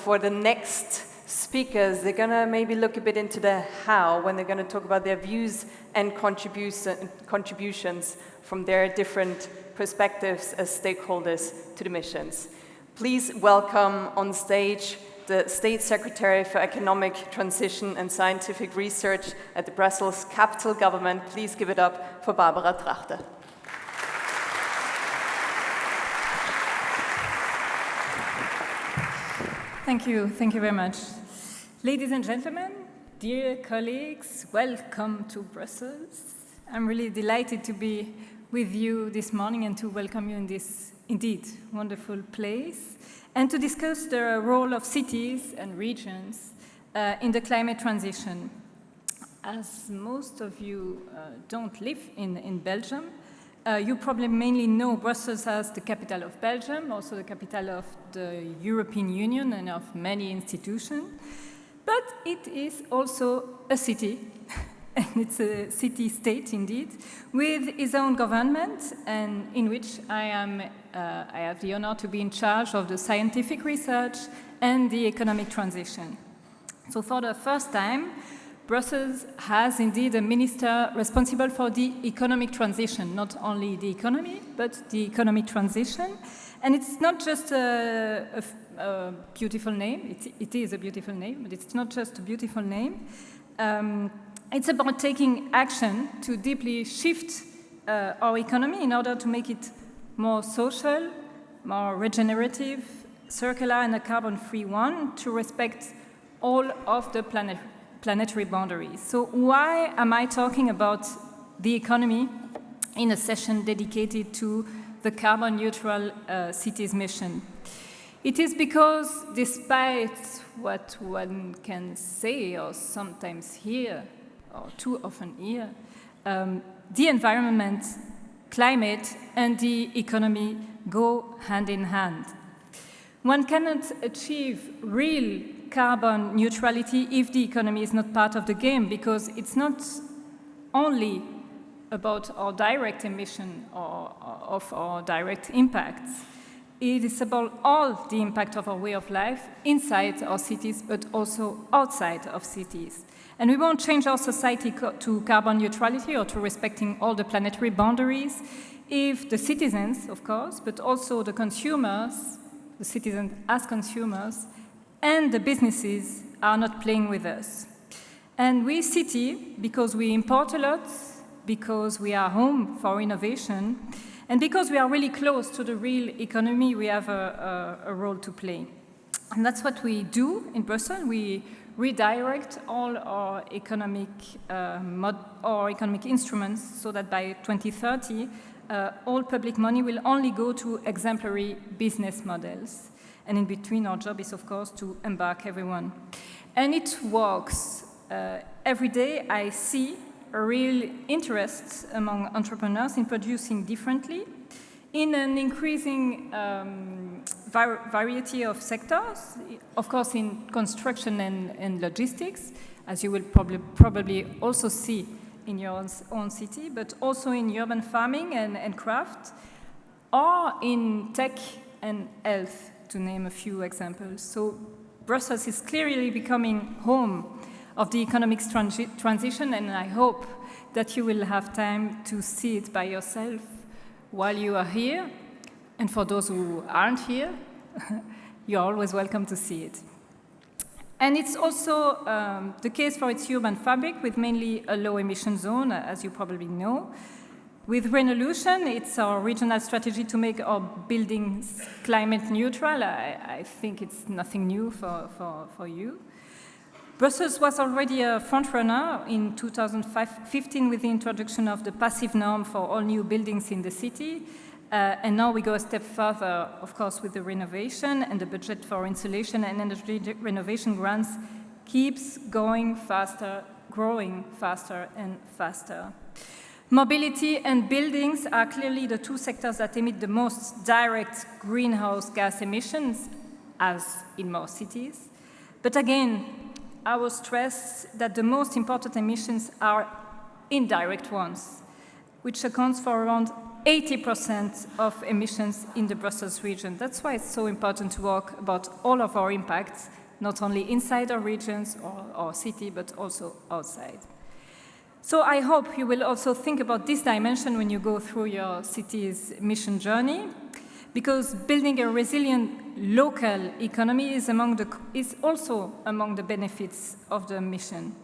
for the next speakers, they're going to maybe look a bit into the how when they're going to talk about their views and contributions from their different perspectives as stakeholders to the missions. Please welcome on stage the State Secretary for Economic Transition and Scientific Research at the Brussels Capital Government. Please give it up for Barbara Trachte. Thank you very much. Ladies and gentlemen, dear colleagues, welcome to Brussels. I'm really delighted to be with you this morning and to welcome you in this indeed wonderful place and to discuss the role of cities and regions in the climate transition. As most of you don't live in Belgium, you probably mainly know Brussels as the capital of Belgium, also the capital of the European Union and of many institutions. But it is also a city, and it's a city-state indeed, with its own government, and in which I have the honor to be in charge of the scientific research and the economic transition. So for the first time, Brussels has indeed a minister responsible for the economic transition, not only the economy, but the economic transition. And it's not just a beautiful name, it is a beautiful name, but it's not just a beautiful name. It's about taking action to deeply shift our economy in order to make it more social, more regenerative, circular, and a carbon-free one, to respect all of the planetary boundaries. So why am I talking about the economy in a session dedicated to the carbon-neutral cities mission? It is because, despite what one can say or sometimes hear, or too often hear, the environment, climate, and the economy go hand in hand. One cannot achieve real carbon neutrality if the economy is not part of the game, because it's not only about our direct emission or of our direct impacts. It is about all the impact of our way of life inside our cities, but also outside of cities. And we won't change our society to carbon neutrality or to respecting all the planetary boundaries if the citizens, of course, but also the consumers, the citizens as consumers, and the businesses are not playing with us. And we city, because we import a lot, because we are home for innovation, and because we are really close to the real economy, we have a role to play. And that's what we do in Brussels. We redirect all our economic instruments so that by 2030, all public money will only go to exemplary business models. And in between, our job is, of course, to embark everyone. And it works. Every day, I see a real interest among entrepreneurs in producing differently in an increasing variety of sectors, of course in construction and logistics, as you will probably also see in your own city, but also in urban farming and craft, or in tech and health, to name a few examples. So Brussels is clearly becoming home of the economic transition, and I hope that you will have time to see it by yourself while you are here. And for those who aren't here, you're always welcome to see it. And it's also the case for its urban fabric, with mainly a low-emission zone, as you probably know. With Renolution, it's our regional strategy to make our buildings climate neutral. I think it's nothing new for you. Brussels was already a frontrunner in 2015 with the introduction of the passive norm for all new buildings in the city. And now we go a step further, of course, with the renovation, and the budget for insulation and energy renovation grants keeps going faster, growing faster and faster. Mobility and buildings are clearly the two sectors that emit the most direct greenhouse gas emissions, as in most cities. But again, I will stress that the most important emissions are indirect ones, which accounts for around 80% of emissions in the Brussels region. That's why it's so important to talk about all of our impacts, not only inside our regions or our city, but also outside. So I hope you will also think about this dimension when you go through your city's mission journey, because building a resilient local economy is also among the benefits of the mission.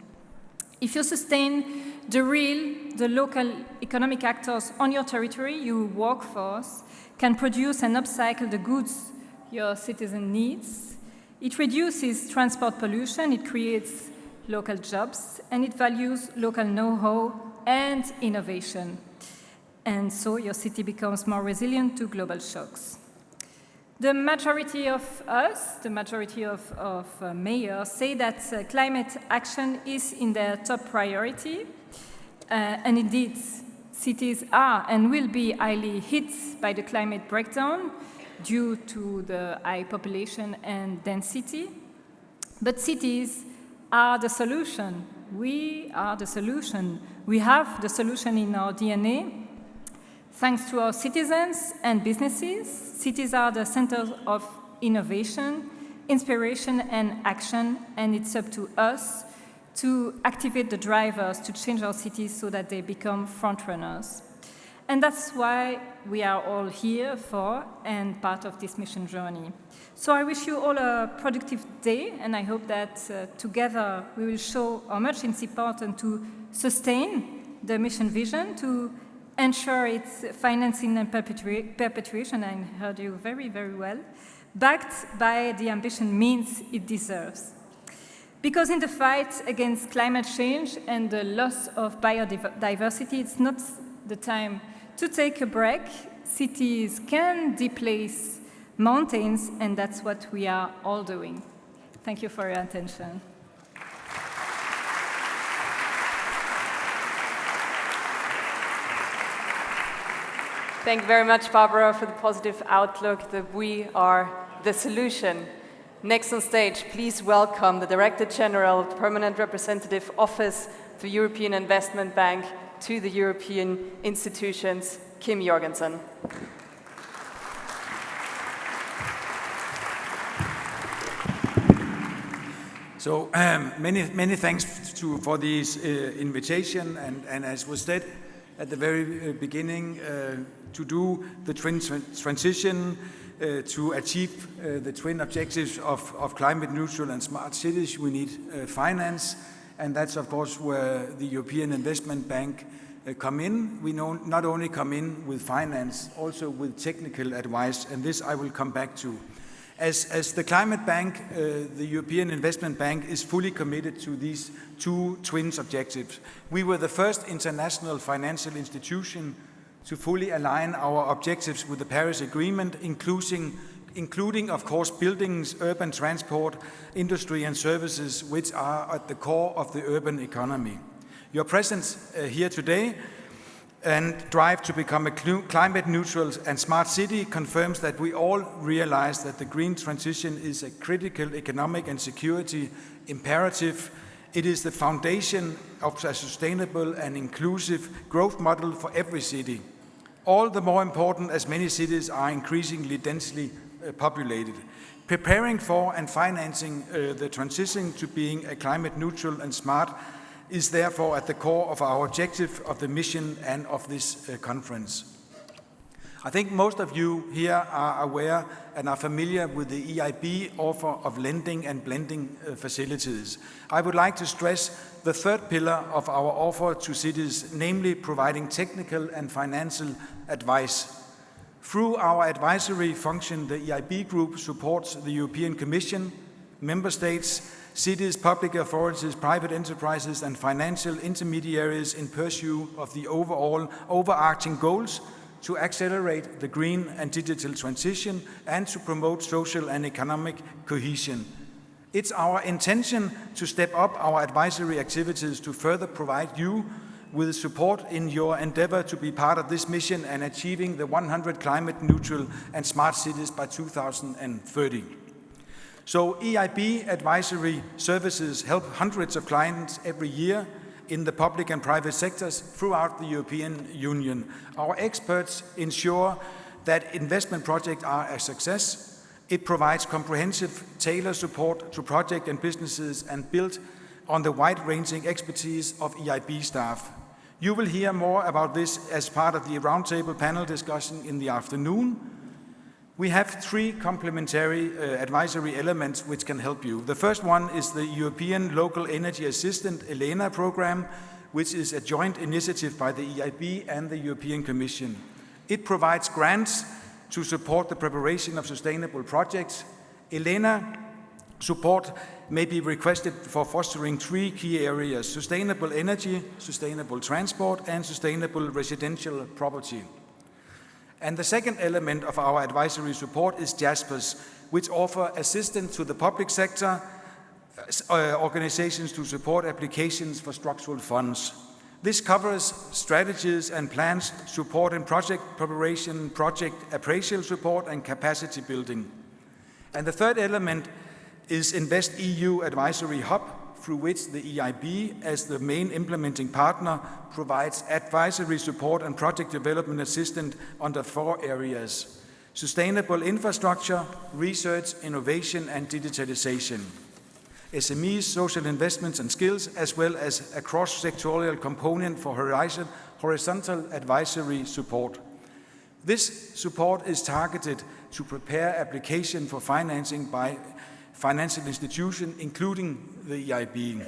If you sustain the local economic actors on your territory, your workforce can produce and upcycle the goods your citizen needs. It reduces transport pollution, it creates local jobs, and it values local know-how and innovation. And so your city becomes more resilient to global shocks. The majority of us, the majority of mayors say that climate action is in their top priority. And indeed, cities are and will be highly hit by the climate breakdown due to the high population and density. But cities are the solution. We are the solution. We have the solution in our DNA. Thanks to our citizens and businesses, cities are the center of innovation, inspiration, and action, and it's up to us to activate the drivers to change our cities so that they become frontrunners. And that's why we are all here for and part of this mission journey. So I wish you all a productive day, and I hope that together we will show how much it's important to sustain the mission vision, to ensure its financing and perpetuation, I heard you very, very well, backed by the ambition means it deserves. Because in the fight against climate change and the loss of biodiversity, it's not the time to take a break. Cities can displace mountains, and that's what we are all doing. Thank you for your attention. Thank you very much, Barbara, for the positive outlook that we are the solution. Next on stage, please welcome the Director General of the Permanent Representative Office of the European Investment Bank to the European institutions, Kim Jørgensen. So many thanks for this invitation, and as was said at the very beginning, to do the transition to achieve the twin objectives of climate neutral and smart cities, we need finance, and that's of course where the European Investment Bank come in. We not only come in with finance, also with technical advice, and this I will come back to. As the Climate Bank, the European Investment Bank is fully committed to these two twin objectives. We were the first international financial institution to fully align our objectives with the Paris Agreement, including of course buildings, urban transport, industry and services, which are at the core of the urban economy. Your presence here today and drive to become a climate neutral and smart city confirms that we all realize that the green transition is a critical economic and security imperative. It is the foundation of a sustainable and inclusive growth model for every city. All the more important as many cities are increasingly densely populated. Preparing for and financing the transition to being a climate neutral and smart is therefore at the core of our objective of the mission and of this conference. I think most of you here are aware and are familiar with the EIB offer of lending and blending facilities. I would like to stress the third pillar of our offer to cities, namely providing technical and financial advice. Through our advisory function, the EIB Group supports the European Commission, member states, cities, public authorities, private enterprises and financial intermediaries in pursuit of the overarching goals to accelerate the green and digital transition and to promote social and economic cohesion. It's our intention to step up our advisory activities to further provide you with support in your endeavor to be part of this mission and achieving the 100 climate neutral and smart cities by 2030. So EIB advisory services help hundreds of clients every year, in the public and private sectors throughout the European Union. Our experts ensure that investment projects are a success. It provides comprehensive, tailored support to project and businesses and built on the wide-ranging expertise of EIB staff. You will hear more about this as part of the roundtable panel discussion in the afternoon. We have three complementary advisory elements which can help you. The first one is the European Local Energy Assistance ELENA program, which is a joint initiative by the EIB and the European Commission. It provides grants to support the preparation of sustainable projects. ELENA support may be requested for fostering three key areas: sustainable energy, sustainable transport, and sustainable residential property. And the second element of our advisory support is JASPERS, which offer assistance to the public sector organizations to support applications for structural funds. This covers strategies and plans, support in project preparation, project appraisal support, and capacity building. And the third element is Invest EU Advisory Hub, through which the EIB, as the main implementing partner, provides advisory support and project development assistance under four areas: sustainable infrastructure, research, innovation, and digitalization, SMEs, social investments and skills, as well as a cross-sectorial component for horizontal advisory support. This support is targeted to prepare application for financing by financial institutions, including the EIB.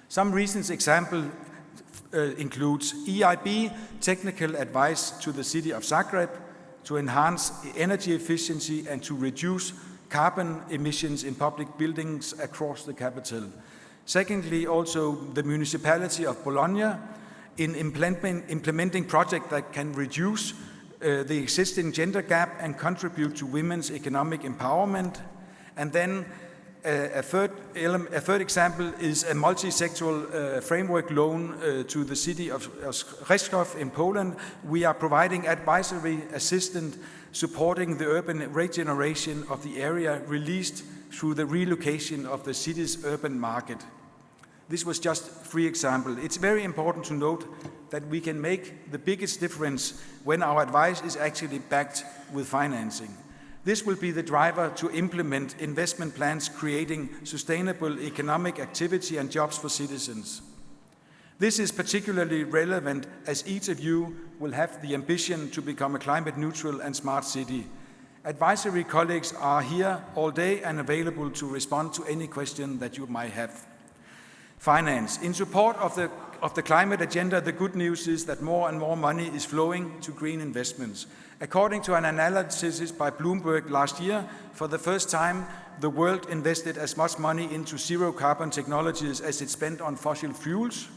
Some recent examples includes EIB technical advice to the city of Zagreb to enhance energy efficiency and to reduce carbon emissions in public buildings across the capital. Secondly, also the municipality of Bologna in implementing projects that can reduce the existing gender gap and contribute to women's economic empowerment. And then a third example is a multi-sectoral framework loan to the city of Rzeszów in Poland. We are providing advisory assistance supporting the urban regeneration of the area released through the relocation of the city's urban market. This was just three examples. It's very important to note that we can make the biggest difference when our advice is actually backed with financing. This will be the driver to implement investment plans creating sustainable economic activity and jobs for citizens. This is particularly relevant as each of you will have the ambition to become a climate neutral and smart city. Advisory colleagues are here all day and available to respond to any question that you might have. Finance. In support of the climate agenda, the good news is that more and more money is flowing to green investments. According to an analysis by Bloomberg last year, for the first time, the world invested as much money into zero carbon technologies as it spent on fossil fuels.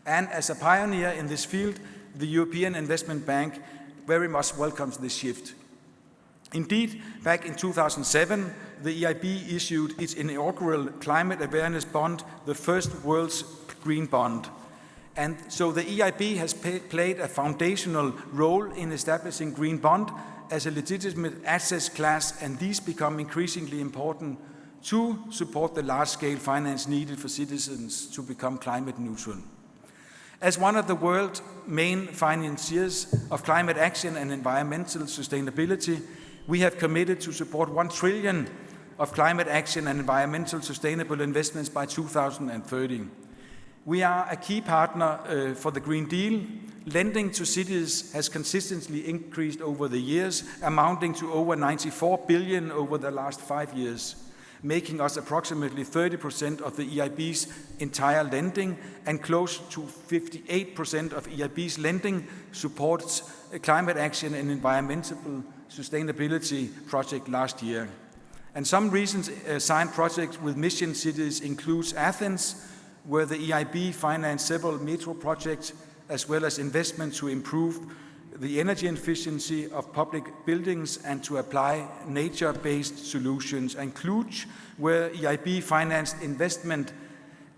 And as a pioneer in this field, the European Investment Bank very much welcomes this shift. Indeed, back in 2007, the EIB issued its inaugural climate awareness bond, the first world's green bond. And so the EIB has played a foundational role in establishing green bond as a legitimate asset class, and these become increasingly important to support the large-scale finance needed for citizens to become climate neutral. As one of the world's main financiers of climate action and environmental sustainability, we have committed to support 1 trillion of climate action and environmental sustainable investments by 2030. We are a key partner for the Green Deal. Lending to cities has consistently increased over the years, amounting to over 94 billion over the last 5 years, making us approximately 30% of the EIB's entire lending, and close to 58% of EIB's lending supports climate action and environmental sustainability project last year. And some recent signed projects with mission cities includes Athens, where the EIB financed several metro projects, as well as investment to improve the energy efficiency of public buildings and to apply nature-based solutions, and Cluj, where EIB financed investment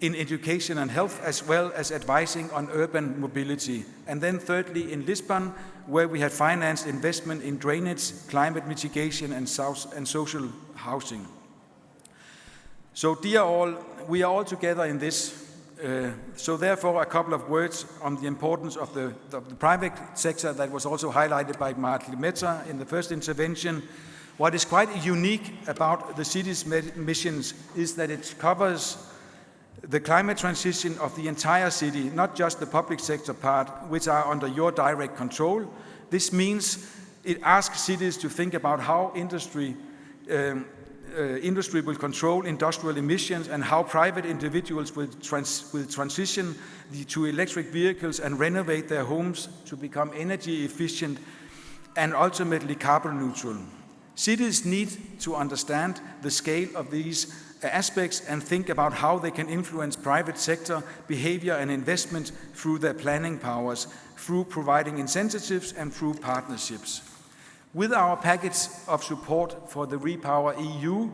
in education and health, as well as advising on urban mobility. And then thirdly, in Lisbon, where we had financed investment in drainage, climate mitigation, and social housing. So dear all, we are all together in this. So therefore, a couple of words on the importance of the private sector that was also highlighted by Martin Metzer in the first intervention. What is quite unique about the city's missions is that it covers the climate transition of the entire city, not just the public sector part, which are under your direct control. This means it asks cities to think about how industry will control industrial emissions and how private individuals will transition to electric vehicles and renovate their homes to become energy efficient and ultimately carbon neutral. Cities need to understand the scale of these aspects and think about how they can influence private sector behavior and investment through their planning powers, through providing incentives and through partnerships. With our package of support for the Repower EU,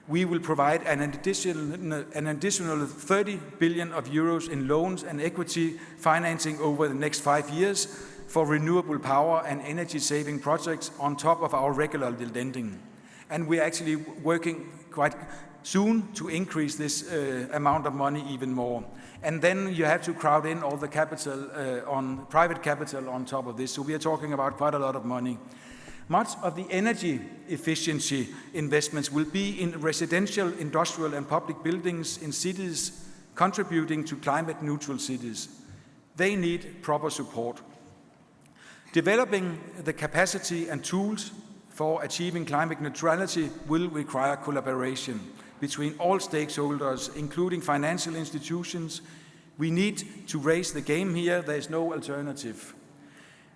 we will provide an additional 30 billion euros in loans and equity financing over the next 5 years for renewable power and energy-saving projects on top of our regular lending. And we're actually working quite soon to increase this amount of money even more. And then you have to crowd in all the capital, on private capital on top of this. So we are talking about quite a lot of money. Much of the energy efficiency investments will be in residential, industrial and public buildings in cities contributing to climate neutral cities. They need proper support. Developing the capacity and tools for achieving climate neutrality will require collaboration between all stakeholders, including financial institutions. We need to raise the game here. There is no alternative.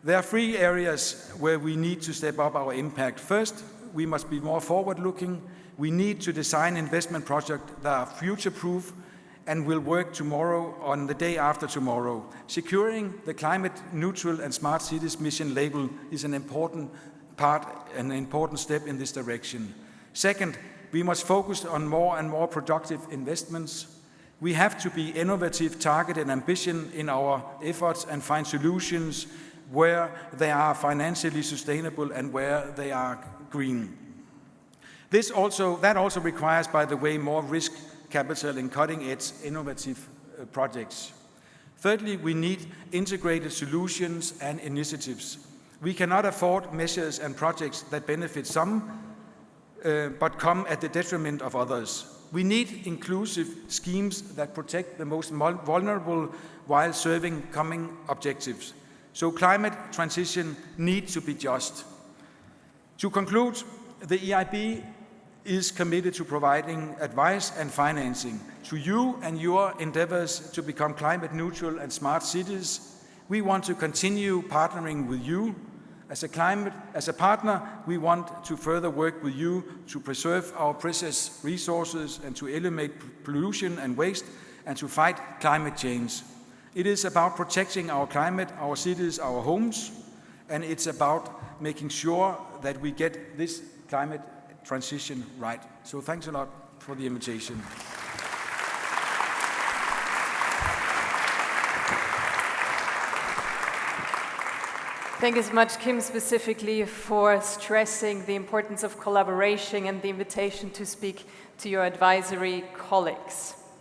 There are 3 areas where we need to step up our impact. First, we must be more forward-looking. We need to design investment projects that are future-proof and will work tomorrow on the day after tomorrow. Securing the climate neutral and smart cities mission label is an important part, an important step in this direction. Second, we must focus on more and more productive investments. We have to be innovative, targeted, and ambitious in our efforts and find solutions where they are financially sustainable and where they are green. That also requires, by the way, more risk capital in cutting-edge innovative projects. Thirdly, we need integrated solutions and initiatives. We cannot afford measures and projects that benefit some, but come at the detriment of others. We need inclusive schemes that protect the most vulnerable while serving common objectives. So climate transition needs to be just. To conclude, the EIB is committed to providing advice and financing to you and your endeavors to become climate neutral and smart cities. We want to continue partnering with you. As a partner, we want to further work with you to preserve our precious resources and to eliminate pollution and waste and to fight climate change. It is about protecting our climate, our cities, our homes, and it's about making sure that we get this climate transition right. So thanks a lot for the invitation. Thank you so much, Kim, specifically for stressing the importance of collaboration and the invitation to speak to your advisory colleagues.